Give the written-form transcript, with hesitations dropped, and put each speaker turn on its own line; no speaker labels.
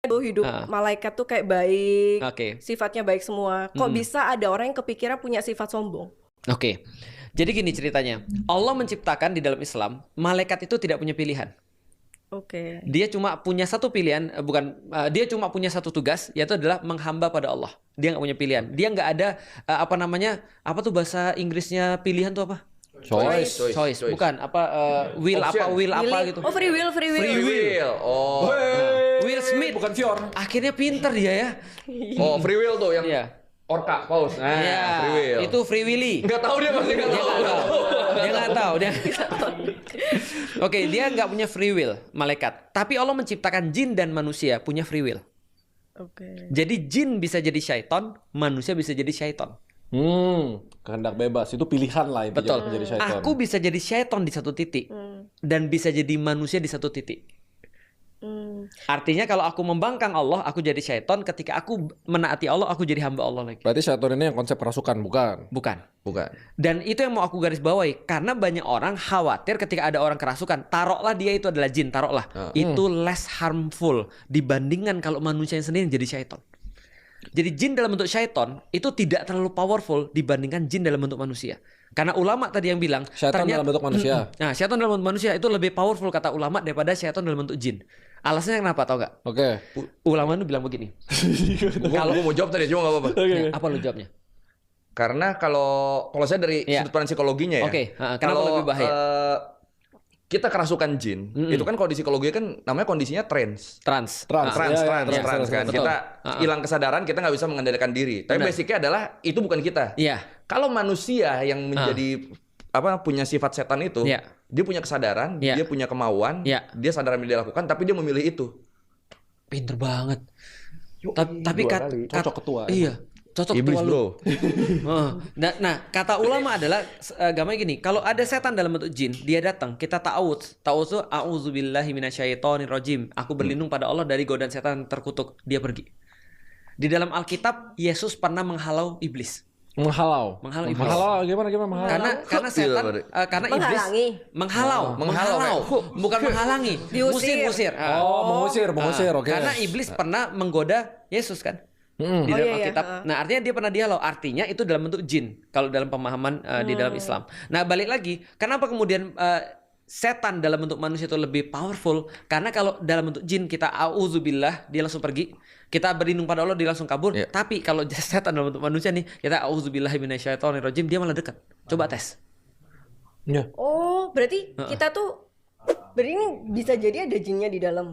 hidup malaikat tuh kayak baik,
Oke.
sifatnya baik semua. Kok bisa ada orang yang kepikiran punya sifat sombong?
Oke. Jadi gini ceritanya. Allah menciptakan di dalam Islam, malaikat itu tidak punya pilihan.
Oke.
Dia cuma punya satu pilihan, dia cuma punya satu tugas, yaitu adalah menghamba pada Allah. Dia nggak punya pilihan. Dia nggak ada apa tuh bahasa Inggrisnya pilihan tuh apa? Choice. Bukan will
Option.
will apa gitu.
Oh, free will.
Free will. Oh.
Will Smith.
Bukan Fior.
Akhirnya pinter dia ya.
Oh, free will tuh yang
Iya.
orca, paus. Nah,
Iya,
free will.
itu Free Willy.
Nggak tahu dia masih nggak
Dia
tahu.
nggak tahu. Dia nggak tahu. Oke, dia nggak punya free will, malaikat. Tapi Allah menciptakan jin dan manusia punya free will.
Oke.
Jadi jin bisa jadi syaiton, manusia bisa jadi syaiton.
Kehendak bebas itu pilihan lah intinya
Betul.
menjadi syaitan.
Aku bisa jadi syaiton di satu titik dan bisa jadi manusia di satu titik. Artinya kalau aku membangkang Allah, aku jadi syaiton. Ketika aku menaati Allah, aku jadi hamba Allah lagi.
Berarti syaitan ini yang konsep kerasukan, bukan?
Bukan.
Bukan.
Dan itu yang mau aku garis bawahi. Karena banyak orang khawatir ketika ada orang kerasukan. Taruhlah dia itu adalah jin, taruhlah. Itu less harmful dibandingkan kalau manusia yang sendiri jadi syaiton. Jadi jin dalam bentuk syaiton itu tidak terlalu powerful dibandingkan jin dalam bentuk manusia. Karena ulama tadi yang bilang
Syaitan dalam bentuk manusia.
Nah, syaitan dalam bentuk manusia itu lebih powerful kata ulama daripada syaitan dalam bentuk jin. Alasannya kenapa tau gak?
Oke.
Ulama itu bilang begini.
Kalau mau jawab tadi cuma nggak apa-apa.
Ya, apa lu jawabnya?
Karena kalau saya dari
Iya.
sudut pandang psikologinya ya.
Oke, kenapa
kalau
lebih bahaya?
Kita kerasukan jin, itu kan kalau di psikologi kan namanya kondisinya trans.
Trans.
Trans
Trans kan.
betul.
Kita hilang kesadaran, kita nggak bisa mengendalikan diri. Tapi
Benar.
basicnya adalah itu bukan kita.
Iya.
Kalau manusia yang menjadi punya sifat setan itu,
Iya.
dia punya kesadaran,
Iya.
dia punya kemauan,
Iya.
dia sadar apa yang dia lakukan, tapi dia memilih itu.
Pinter banget. Tapi
Cocok ketua.
Iya. Cocok
Iblis
ketua lu.
bro.
Nah, kata ulama adalah gamanya gini, kalau ada setan dalam bentuk jin, dia datang, kita ta'awudz. Ta'awudz itu a'udzubillahi minasyaitonirrajim. Aku berlindung pada Allah dari godaan setan terkutuk. Dia pergi. Di dalam Alkitab, Yesus pernah menghalau iblis.
Menghalau
Menghalau iblis.
Menghalau gimana menghalau?
Karena setan karena iblis
Menghalangi.
menghalau, bukan menghalangi,
Diusir.
musir.
Mengusir, oke.
Karena iblis pernah menggoda Yesus kan. Di dalam
Oh, iya,
Alkitab.
iya.
Nah, artinya dia pernah dihalau. Artinya itu dalam bentuk jin kalau dalam pemahaman di dalam Islam. Nah, balik lagi, kenapa kemudian setan dalam bentuk manusia itu lebih powerful? Karena kalau dalam bentuk jin kita auzubillah, dia langsung pergi. Kita berlindung pada Allah, dia langsung kabur.
Iya.
Tapi kalau setan dalam bentuk manusia nih, kita auzubillahi minasyaitonirrajim, dia malah dekat. Coba tes.
Ya.
Oh, berarti kita tuh ini bisa jadi ada jinnya di dalam.